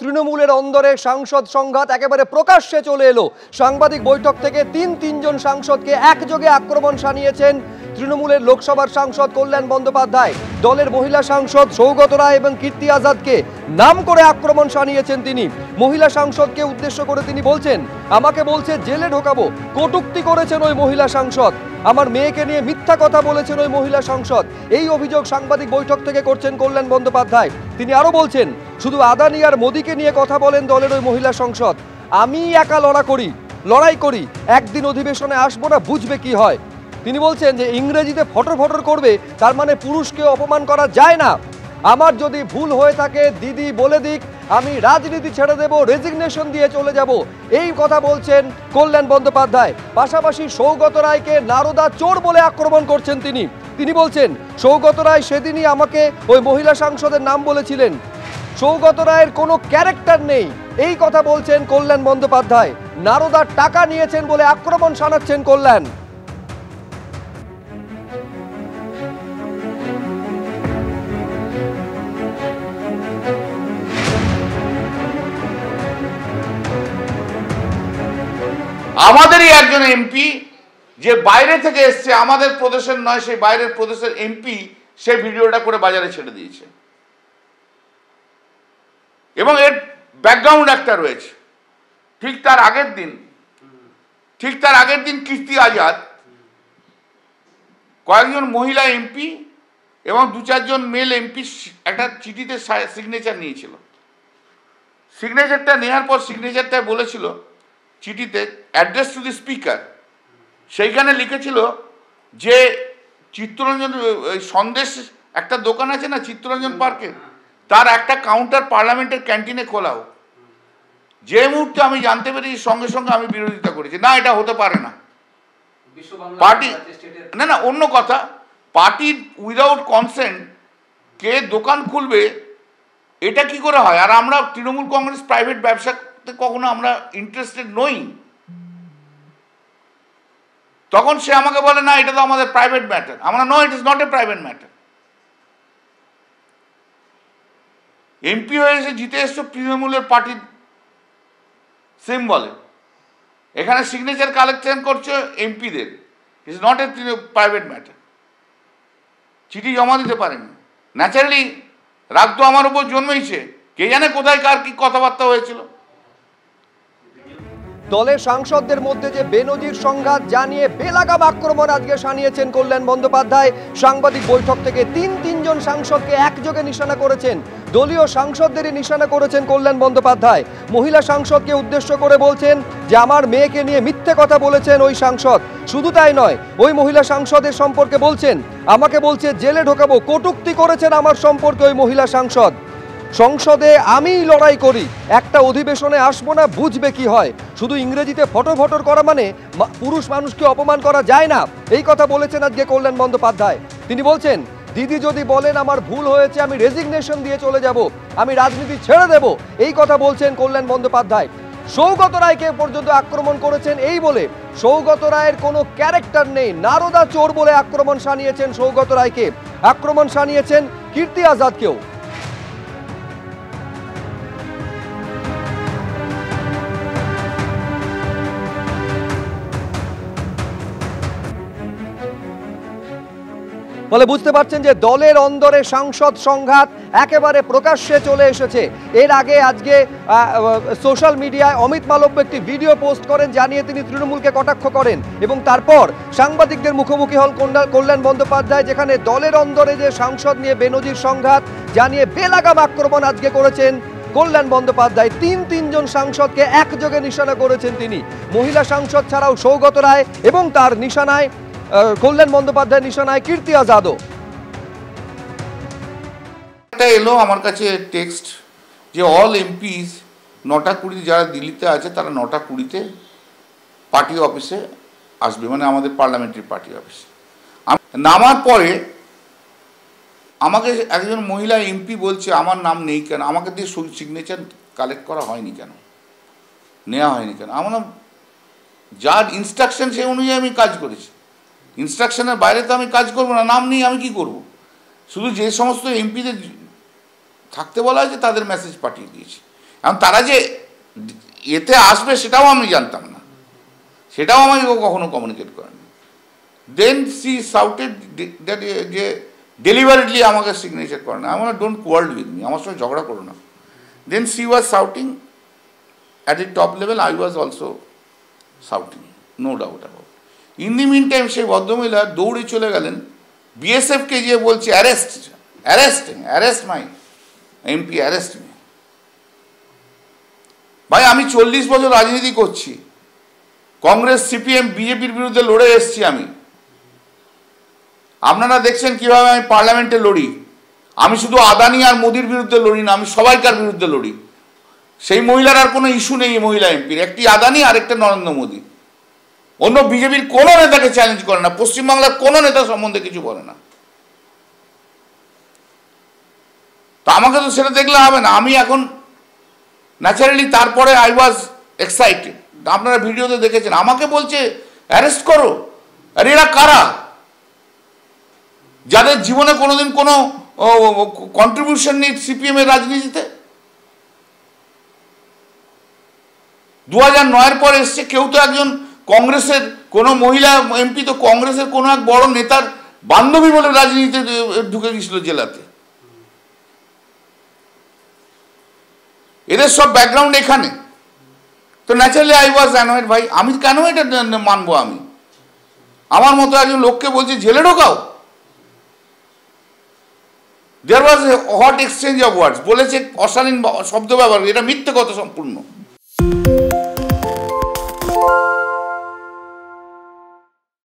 তৃণমূলের অন্দরে সাংসদ সংঘাত একেবারে প্রকাশ্যে চলে এলো। সাংবাদিক বৈঠক থেকে তিনজন সাংসদকে একযোগে আক্রমণ শানিয়েছেন তৃণমূলের লোকসভার সাংসদ কল্যাণ বন্দ্যোপাধ্যায়। দলের মহিলা সাংসদ সৌগত রায় এবং কীর্তি আজাদকে নাম করে আক্রমণ শানিয়েছেন তিনি। মহিলা সাংসদকে উদ্দেশ্য করে তিনি বলছেন, আমাকে বলছে জেলে ঢোকাবো। কটূক্তি করেছেন ওই মহিলা সাংসদ। আমার মেয়েকে নিয়ে মিথ্যা কথা বলেছেন ওই মহিলা সাংসদ। এই অভিযোগ সাংবাদিক বৈঠক থেকে করছেন কল্যাণ বন্দ্যোপাধ্যায়। তিনি আরো বলছেন, শুধু আদানি আর মোদিকে নিয়ে কথা বলেন দলের ওই মহিলা সাংসদ। আমি একা লড়াই করি, একদিন অধিবেশনে আসবো না, বুঝবে কি হয়। তিনি বলছেন যে ইংরেজিতে ফটর করবে, তার মানে পুরুষকে অপমান করা যায় না। আমার যদি ভুল হয়ে থাকে দিদি বলে দিক, আমি রাজনীতি ছেড়ে দেব, রেজিগনেশন দিয়ে চলে যাব, এই কথা বলছেন কল্যাণ বন্দ্যোপাধ্যায়। পাশাপাশি সৌগত রায়কে নারদা চোর বলে আক্রমণ করছেন তিনি বলছেন, সৌগত রায় সেদিনই আমাকে ওই মহিলা সাংসদের নাম বলেছিলেন, সৌগত রায়ের কোনো ক্যারেক্টার নেই, এই কথা বলছেন কল্যাণ বন্দ্যোপাধ্যায়। নারদার টাকা নিয়েছেন বলে আক্রমণ শানাচ্ছেন কল্যাণ। আমাদেরই একজন এমপি যে বাইরে থেকে এসছে, আমাদের প্রদেশের নয়, সেই বাইরের প্রদেশের এমপি সে ভিডিওটা করে বাজারে ছেড়ে দিয়েছে এবং এর ব্যাকগ্রাউন্ড একটা রয়েছে। ঠিক তার আগের দিন কীর্তি আজাদ কয়েকজন মহিলা এমপি এবং 2-4 মেল এমপি একটা চিঠিতে সিগনেচার নিয়েছিল। সিগনেচারটা নেওয়ার পর সিগনেচারটা বলেছিল চিঠিতে অ্যাড্রেস টু দি স্পিকার। সেইখানে লিখেছিল যে চিত্তরঞ্জন সন্দেশ একটা দোকান আছে না চিত্তরঞ্জন পার্কে, তার একটা কাউন্টার পার্লামেন্টের ক্যান্টিনে খোলাও। যে মুহূর্তে আমি জানতে পেরেছি সঙ্গে সঙ্গে আমি বিরোধিতা করেছি, না এটা হতে পারে না। পার্টি না অন্য কথা, পার্টি উইদাউট কনসেন্ট কে দোকান খুলবে, এটা কি করে হয়? আর আমরা তৃণমূল কংগ্রেস প্রাইভেট ব্যবসাতে কখনো আমরা ইন্টারেস্টেড নই। তখন সে আমাকে বলে, না এটা তো আমাদের প্রাইভেট ম্যাটার। আমরা no, it is not a private matter. MP হয়ে এসে জিতে এসছো তৃণমূলের পার্টির সিম্বলে, এখানে সিগনেচার কালেকশন করছো এমপিদের, ইট is not a private matter. চিঠি জমা দিতে পারেনি, ন্যাচারালি রাগ তো আমার উপর জন্মেইছে। কে জানে কোথায় কার কি কথাবার্তা হয়েছিল। দলের সাংসদদের মধ্যে যে বেনজির সংঘাত জানিয়ে বেলাগাম আক্রমণ আজকে শানিয়েছেন কল্যাণ বন্দ্যোপাধ্যায়। সাংবাদিক বৈঠক থেকে তিনজন সাংসদকে একযোগে নিশানা করেছেন, দলীয় সাংসদদেরই নিশানা করেছেন কল্যাণ বন্দ্যোপাধ্যায়। মহিলা সাংসদকে উদ্দেশ্য করে বলছেন যে আমার মেয়েকে নিয়ে মিথ্যে কথা বলেছেন ওই সাংসদ। শুধু তাই নয়, ওই মহিলা সাংসদের সম্পর্কে বলছেন, আমাকে বলছে জেলে ঢোকাবো। কটূক্তি করেছেন আমার সম্পর্কে ওই মহিলা সাংসদ। সংসদে আমিই লড়াই করি, একটা অধিবেশনে আসবো না, বুঝবে কি হয়। শুধু ইংরেজিতে ফটর করা মানে পুরুষ মানুষকে অপমান করা যায় না, এই কথা বলেছেন আজকে কল্যাণ বন্দ্যোপাধ্যায়। তিনি বলছেন, দিদি যদি বলেন আমার ভুল হয়েছে, আমি রেজিগনেশন দিয়ে চলে যাব, আমি রাজনীতি ছেড়ে দেব, এই কথা বলছেন কল্যাণ বন্দ্যোপাধ্যায়। সৌগত রায়কে পর্যন্ত আক্রমণ করেছেন এই বলে, সৌগত রায়ের কোনো ক্যারেক্টার নেই, নারদা চোর বলে আক্রমণ শানিয়েছেন সৌগত রায়কে। আক্রমণ শানিয়েছেন কীর্তি আজাদকেও। ফলে বুঝতে পারছেন যে দলের অন্দরে সাংসদ সংঘাত একেবারে প্রকাশ্যে চলে এসেছে। এর আগে আজকে সোশ্যাল মিডিয়ায় অমিত মালব্য একটি ভিডিও পোস্ট করেন, জানিয়ে তিনি তৃণমূলকে কটাক্ষ করেন এবং তারপর সাংবাদিকদের মুখোমুখি হল কল্যাণ বন্দ্যোপাধ্যায়, যেখানে দলের অন্দরে যে সাংসদ নিয়ে বেনজির সংঘাত জানিয়ে বেলাগাম আক্রমণ আজকে করেছেন কল্যাণ বন্দ্যোপাধ্যায়। তিনজন সাংসদকে একযোগে নিশানা করেছেন তিনি। মহিলা সাংসদ ছাড়াও সৌগত রায় এবং তার নিশানায় কল্যাণ বন্দ্যোপাধ্যায় নিশানায় কীর্তি আজাদও। এলো আমার কাছে টেক্সট যে অল এমপিস 9:20 যারা দিল্লিতে আছে তারা 9:20 পার্টি অফিসে আসবে, মানে আমাদের পার্লামেন্টারি পার্টি অফিসে। নামার পরে আমাকে একজন মহিলা এমপি বলছে আমার নাম নেই কেন, আমাকে দিয়ে সিগনেচার কালেক্ট করা হয়নি কেন, নেওয়া হয়নি কেন। আমার যার ইনস্ট্রাকশন সেই অনুযায়ী আমি কাজ করেছি, ইনস্ট্রাকশনের বাইরে তো আমি কাজ করবো না। নাম নেই আমি কি করব? শুধু যে সমস্ত এমপিদের থাকতে বলা হয়েছে তাদের মেসেজ পাঠিয়ে দিয়েছি। এখন তারা যে এতে আসবে সেটাও আমি জানতাম না, সেটাও আমাকে কখনো কমিউনিকেট করেনি। দেন সি সাউটেড দ্যাট যে ডেলিভারিটলি আমাকে সিগনেচার করে না, আমার ডোন্ট কোয়ার্ড উইথ মি, আমার সঙ্গে ঝগড়া করো না। Then she was shouting at the top level, I was also shouting, no doubt about. In the meantime সেই ভদ্রমহিলা দৌড়ে চলে গেলেন বিএসএফকে গিয়ে বলছে arrest arrest arrest my MP, arrest me. ভাই আমি 40 বছর রাজনীতি করছি, কংগ্রেস সিপিএম বিজেপির বিরুদ্ধে লড়ে এসছি আমি, আপনারা দেখছেন কিভাবে আমি পার্লামেন্টে লড়ি। আমি শুধু আদানি আর মোদির বিরুদ্ধে লড়ি না, আমি সবাইকার বিরুদ্ধে লড়ি। সেই মহিলার আর কোনো ইস্যু নেই এই মহিলা এমপির, একটি আদানি আর একটা নরেন্দ্র মোদী। অন্য বিজেপির কোনো নেতাকে চ্যালেঞ্জ করে না, পশ্চিমবাংলার কোনো নেতা সম্বন্ধে কিছু বলে না। তো আমাকে তো সেটা দেখলে হবে না। আমি এখন ন্যাচারালি তারপরে আই ওয়াজ এক্সাইটেড, আপনারা ভিডিওতে দেখেছেন, আমাকে বলছে অ্যারেস্ট করো। আর এরা কারা? যাদের জীবনে কোনোদিন কোনো কন্ট্রিবিউশন নেই সিপিএম এর রাজনীতিতে। 2009-এর পর এসছে, কেউ তো একজন কংগ্রেসের কোনো মহিলা এমপি তো কংগ্রেসের কোনো এক বড় নেতার বান্ধবী বলে রাজনীতিতে ঢুকে গেছিল জেলাতে। এদের সব ব্যাকগ্রাউন্ড এখানে। তো ন্যাচারালি আই ওয়াজ অ্যানয়েড। ভাই আমি কেন এটা মানবো? আমি আমার মতো একজন লোককে বলছি জেলে ঢোকাও। দেয়ার ওয়াজ এ হট এক্সচেঞ্জ অফ ওয়ার্ডস, বলেছে অশালীন শব্দ ব্যবহার, এটা মিথ্যে কথা সম্পূর্ণ।